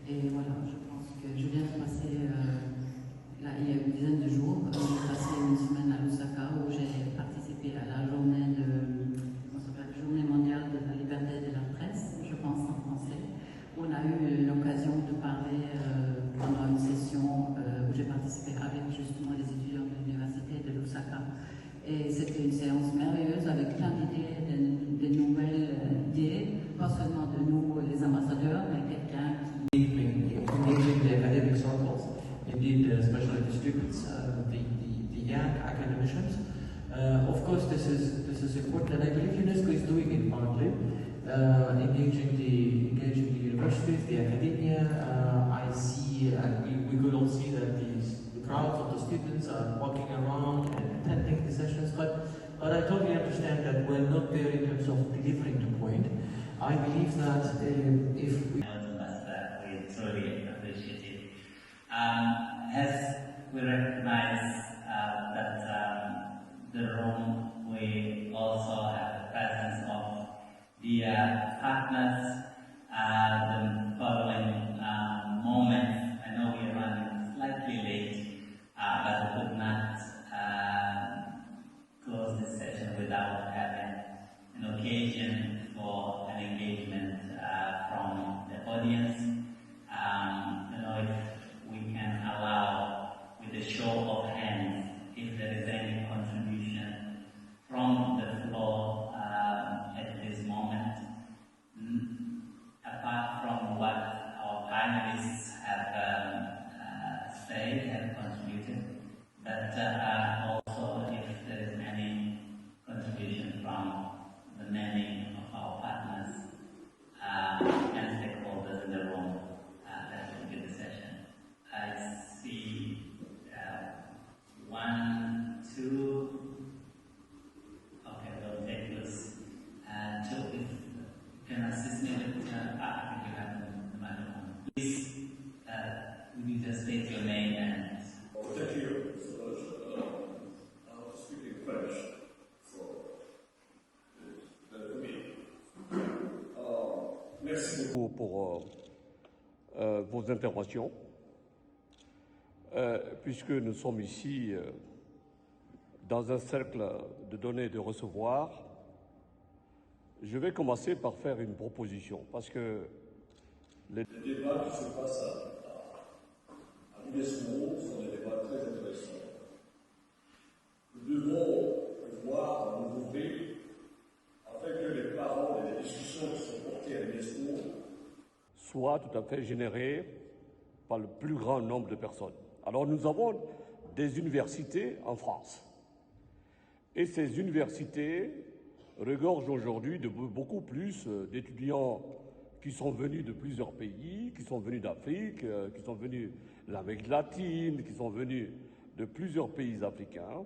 Et voilà, je pense que je viens de passer, là, il y a une dizaine de jours, j'ai passé une semaine à Lusaka où j'ai participé à la journée journée mondiale de la liberté de la presse, je pense en français. On a eu l'occasion de parler pendant une session où j'ai participé avec justement les étudiants de l'université de Lusaka. Et c'était une séance merveilleuse avec plein d'idées, de nouvelles idées, pas seulement de nous, les ambassadeurs, mais quelqu'un qui engaging the academic circles, indeed, especially the students, the young academicians. Of course, this is important, and I believe UNESCO is doing it partly, engaging the universities, the academia. I see, and we could all see that the crowds of the students are walking around and attending the sessions. But I totally understand that we're not there in terms of delivering the point. I believe that if we truly appreciative. As we recognize that the room, we also have the presence of the partners. The following moments, I know we are running slightly late, but we could not close this session without having an occasion for an engagement from the audience. If we can allow, with a show of hands, if there is any contribution from the floor at this moment, apart from what our panelists have said and contributed, but also if there is any contribution from the many of our partners and stakeholders in the room. That will be the session. I see 1, 2. Okay, we'll take this. 2, if you can assist me with, I think you have the microphone. Please, would you just state your name and... Thank you so much. I'll speak in French for me. Merci beaucoup pour vos interventions, puisque nous sommes ici dans un cercle de donner et de recevoir. Je vais commencer par faire une proposition, parce que les débats qui se passent à l'UNESCO sont des débats très intéressants. Nous devons pouvoir nous ouvrir afin que les paroles et les discussions qui sont portées à l'UNESCO soient tout à fait générées par le plus grand nombre de personnes. Alors nous avons des universités en France. Et ces universités regorgent aujourd'hui de beaucoup plus d'étudiants qui sont venus de plusieurs pays, qui sont venus d'Afrique, qui sont venus de l'Amérique latine, qui sont venus de plusieurs pays africains.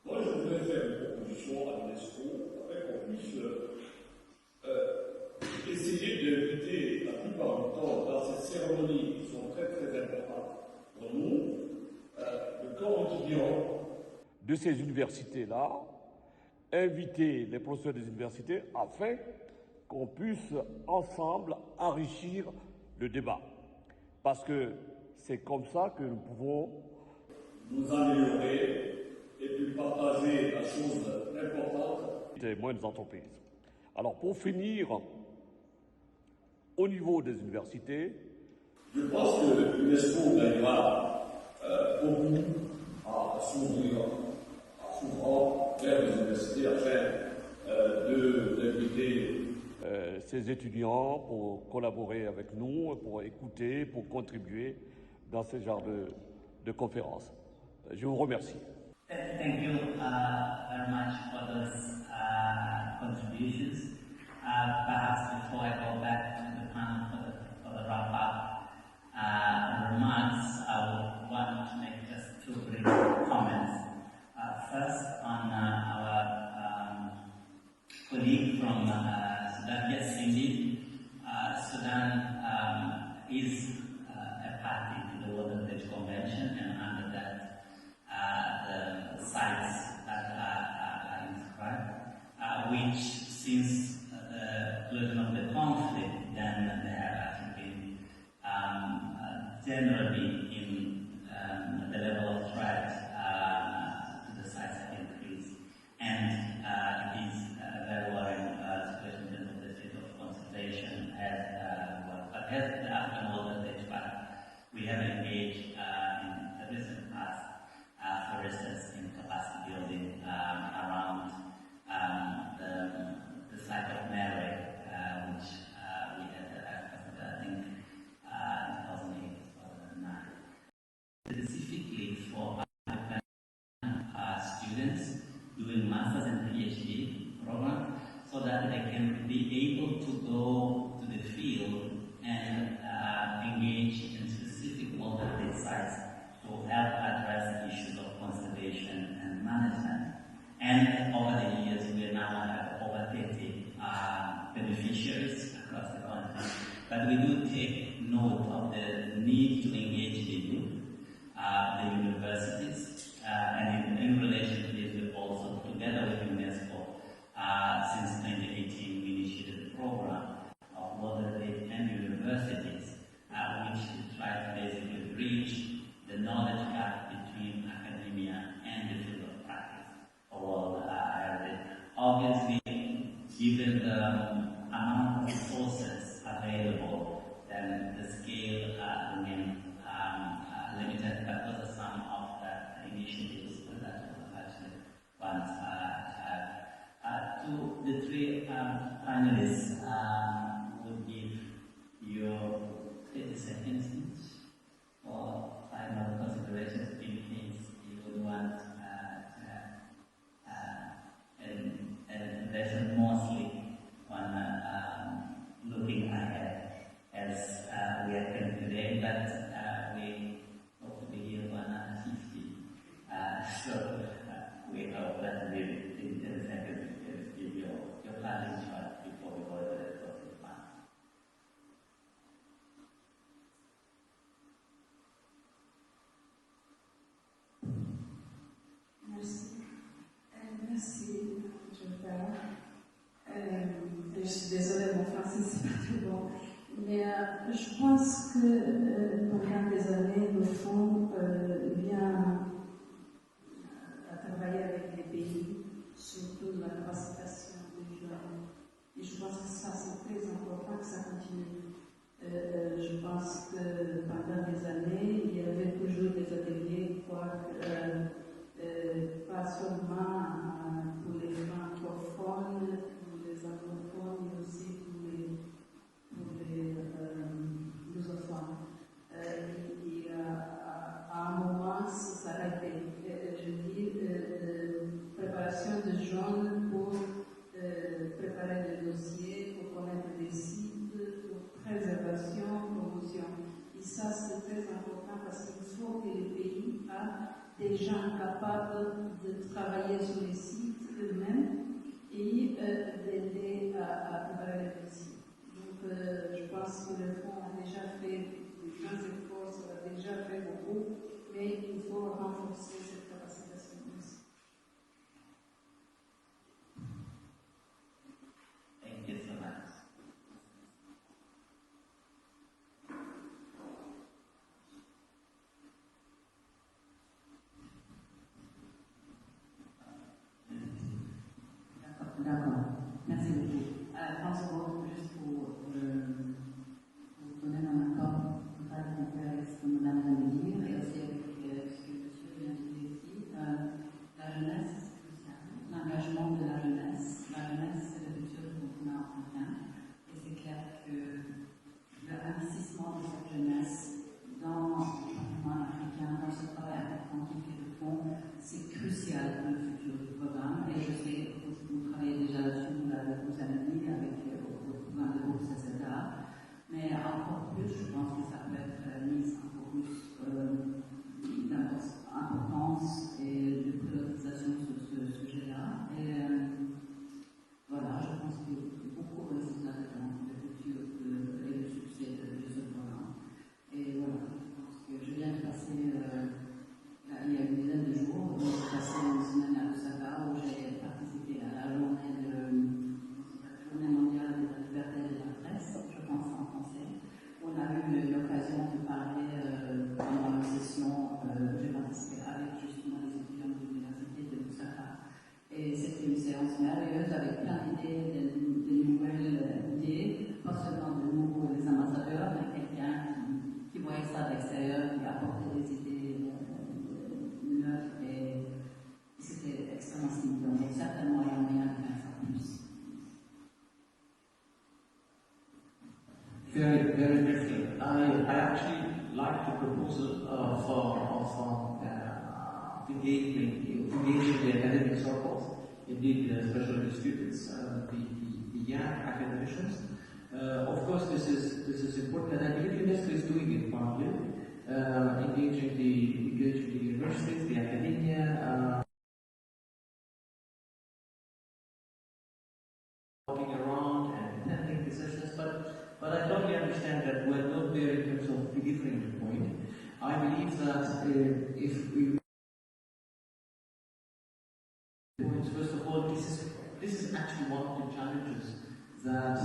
Moi, je voudrais faire une proposition à l'UNESCO afin qu'on puisse essayer d'inviter la plupart du temps dans ces cérémonies qui sont très très importantes pour nous, le corps étudiant de ces universités-là, inviter les professeurs des universités afin qu'on puisse ensemble enrichir le débat. Parce que c'est comme ça que nous pouvons nous améliorer et puis partager la chose importante des moyennes entreprises. Alors pour finir, au niveau des universités, je pense que l'UNESCO gagnera beaucoup à s'ouvrir vers les universités afin d'inviter ces étudiants pour collaborer avec nous, pour écouter, pour contribuer dans ce genre de conférences. Je vous remercie. Thank you very much for those contributions. Perhaps before I go back to the panel for the wrap-up remarks, I would want to make just two brief comments. First, on our colleague from Sudan. Yes, indeed, Sudan is a party to the World Heritage Convention, and under that, the sites that are inscribed, which since the closing of the conflict, then there have actually been generally in the level of threat to the sites have increased, and it is a very worrying situation in terms of the state of conservation but as the African World Heritage Park, we have engaged in the recent past, for instance, in capacity building around the site of Mary, which we had, I think, in 2008 or 2009. Specifically for African students doing masters and PhD program, so that they can be able to go to the field and engage in specific World Heritage sites to help address issues of conservation and management. And over the years, we now have over 30 beneficiaries across the country. But we do take note of the need to engage the youth, the universities, and in relation to this, we also, together with UNESCO, since 2018, we initiated a program of World Heritage and universities, which to try to basically bridge the knowledge gap between academia and the field of practice for World Heritage. Obviously, given the amount of resources available, then the scale remains limited, but those are some of the initiatives that we actually want to have. To the three panelists, would give your 30 seconds each for final considerations in case you would want to have a lesson mostly on looking ahead as we are doing today, but we hope to be here for another 50. So we hope that we in 10 seconds give your planning shot before we go to the rest of the plan. Merci. Merci, Jean-Pierre. Je suis désolée, mon français c'est pas très bon. Mais je pense que pendant des années, le fonds vient à travailler avec les pays, surtout la capacitation des jeunes. Et je pense que ça, c'est très important que ça continue. Je pense que pendant des années, il y avait toujours des ateliers, pas seulement pour les francophones, pour les anglophones, mais aussi pour les lusophones. Et à un moment, ça s'arrêtait. Je dis préparation de jeunes pour préparer des dossiers, pour connaître des sites, pour préservation, promotion. Et ça, c'est très important parce qu'il faut que les pays aient des gens capables de travailler sur les sites eux-mêmes et d'aider à préparer les dossiers. Donc, je pense que le fonds a déjà fait des grands efforts, ça a déjà fait beaucoup, mais il faut renforcer cette capacitation aussi. Thank you so much. D'accord, merci beaucoup. 30 secondes, juste pour vous donner mon accord total et complet avec ce que Madame vient de dire, et aussi avec ce que Monsieur vient de dire. jeunesse dans le continent africain, dans ce travail important qu'ils font, c'est crucial pour le futur du programme. Et je sais que vous travaillez déjà là-dessus avec vos amis, avec le programme de bourse, etc. Mais encore plus, je pense que ça peut être mis encore plus d'importance et de priorisation sur ce sujet-là. Et voilà, je pense que beaucoup résultats dans le futur et le succès de ce programme. Et voilà, je pense que je viens de passer, il y a une dizaine de jours, j'ai passé une semaine à Lusaka où j'ai participé à la journée mondiale de la liberté de la presse, je pense en français. On a eu l'occasion de parler pendant une session, j'ai participé avec justement les étudiants de l'université de Lusaka. Et c'était une séance merveilleuse avec plein d'idées, de nouvelles idées, pas seulement de nous, les ambassadeurs, mais quelqu'un qui voyait ça de l'extérieur, qui apportait des idées neuves, et c'était extrêmement stimulant. Donc certainement, il y a moyen de faire ça plus. Very briefly, I actually like the proposal of engaging the academic circles, indeed, especially the students, the young academicians. Of course, this is important, and I believe UNESCO is doing it partly, engaging the universities, the academia. Walking around and attending the sessions, but I totally understand that we're not there in terms of delivering the point. I believe that if we first of all, this is actually one of the challenges that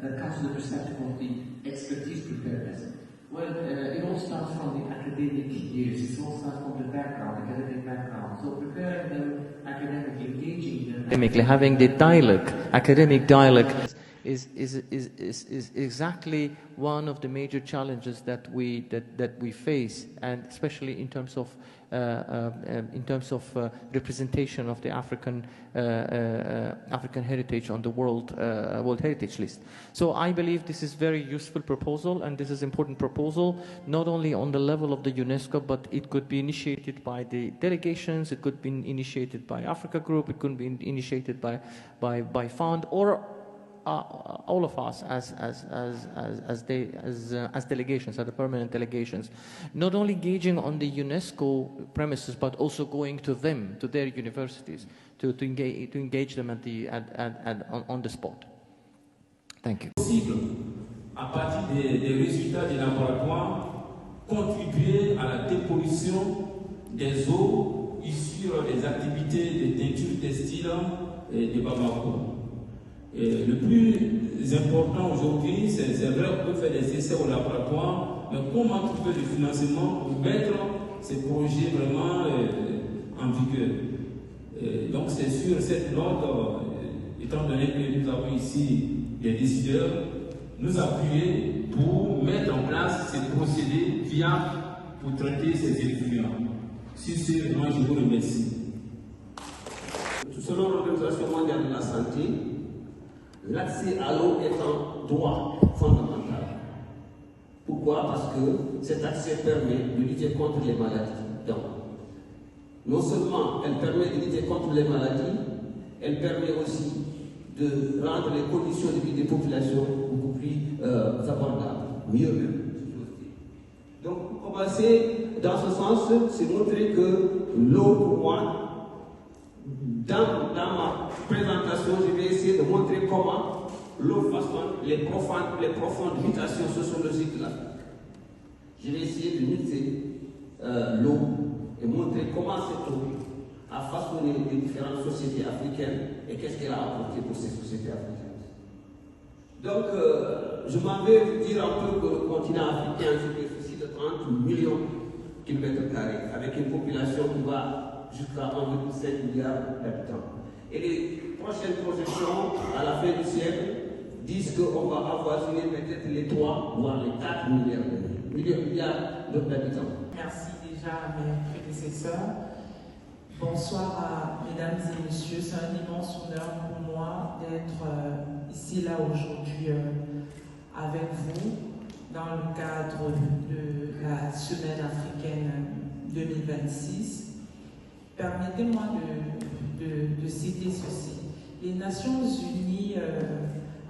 that comes to the perspective of the expertise preparedness. Well, it all starts from the academic years. It all starts from the academic background. So preparing them academically, engaging them academically, having the dialogue, academic dialogue, is exactly one of the major challenges that we face, and especially in terms of representation of the African heritage on the World Heritage List. So I believe this is very useful proposal, and this is important proposal, not only on the level of the UNESCO, but it could be initiated by the delegations, it could be initiated by Africa Group, it could be initiated by Fund, or all of us as delegations, as the permanent delegations, not only engaging on the UNESCO premises, but also going to them, to their universities, to engage them on the spot. Thank you. Possible, à partir des résultats des laboratoires, contribuer à la dépollution des eaux issues des activités de teinture textile de Bamako. Et le plus important aujourd'hui, c'est vrai qu'on peut faire des essais au laboratoire, mais comment trouver le financement pour mettre ces projets vraiment en vigueur. Donc c'est sur cette note, étant donné que nous avons ici des décideurs, nous appuyer pour mettre en place ces procédés viables pour traiter ces effluents. Sur ce, moi je vous remercie. Selon l'Organisation mondiale de la santé, l'accès à l'eau est un droit fondamental. Pourquoi? Parce que cet accès permet de lutter contre les maladies. Donc, non seulement elle permet de lutter contre les maladies, elle permet aussi de rendre les conditions de vie des populations beaucoup plus abordables, mieux même. Donc, pour commencer dans ce sens, c'est montrer que l'eau, pour moi, dans ma présentation, je vais essayer de montrer comment l'eau façonne les profondes mutations sociologiques là. Je vais essayer de muter l'eau et montrer comment cette eau a façonné les différentes sociétés africaines et qu'est-ce qu'elle a apporté pour ces sociétés africaines. Donc, je m'en vais vous dire un peu que le continent africain a une superficie de 30 millions de kilomètres carrés, avec une population qui va jusqu'à 1,5 milliard d'habitants. Et les prochaines projections à la fin du siècle disent qu'on va avoisiner peut-être les 3, voire les 4 milliards d'habitants. Merci déjà à mes prédécesseurs. Bonsoir à mesdames et messieurs. C'est un immense honneur pour moi d'être ici, là, aujourd'hui, avec vous dans le cadre de la Semaine africaine 2026. Permettez-moi de citer ceci. Les Nations Unies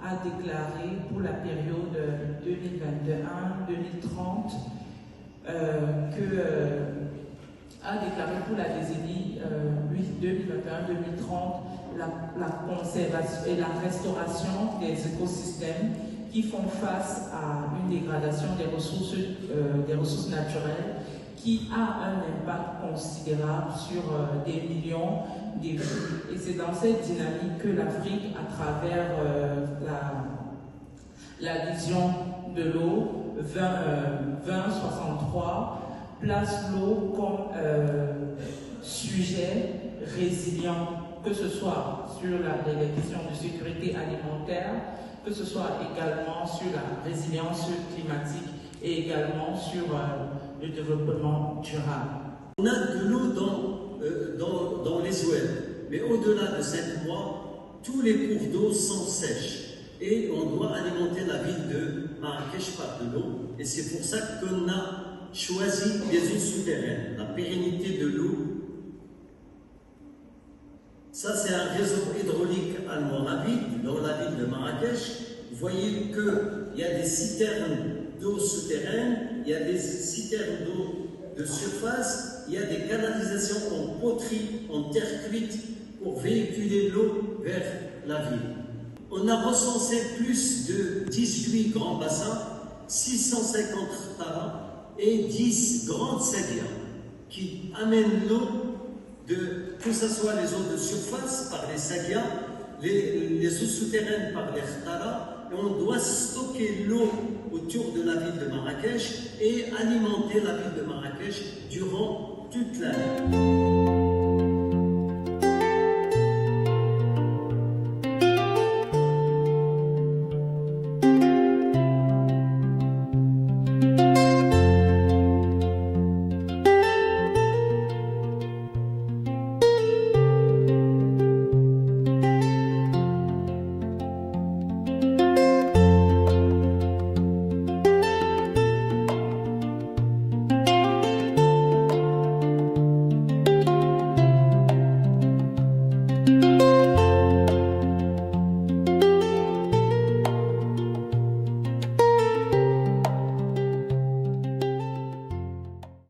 a déclaré pour la période 2021-2030 a déclaré pour la décennie 2021-2030 la conservation et la restauration des écosystèmes qui font face à une dégradation des ressources naturelles qui a un impact considérable sur des millions de vies. Et c'est dans cette dynamique que l'Afrique, à travers la vision de l'eau 2063, place l'eau comme sujet résilient, que ce soit sur les questions de sécurité alimentaire, que ce soit également sur la résilience climatique et également sur le développement durable. On a de l'eau dans les oueds, mais au-delà de 5 mois, tous les cours d'eau sont sèches et on doit alimenter la ville de Marrakech par de l'eau, et c'est pour ça qu'on a choisi les eaux souterraines, la pérennité de l'eau. Ça, c'est un réseau hydraulique almoravide dans la ville de Marrakech. Vous voyez qu'il y a des citernes d'eau souterraine, il y a des citernes d'eau de surface, il y a des canalisations en poterie, en terre cuite, pour véhiculer l'eau vers la ville. On a recensé plus de 18 grands bassins, 650 taras et 10 grandes saguias qui amènent l'eau, que ce soit les eaux de surface par les saguias, les eaux souterraines par les taras, et on doit stocker l'eau autour de la ville de Marrakech et alimenter la ville de Marrakech durant toute l'année.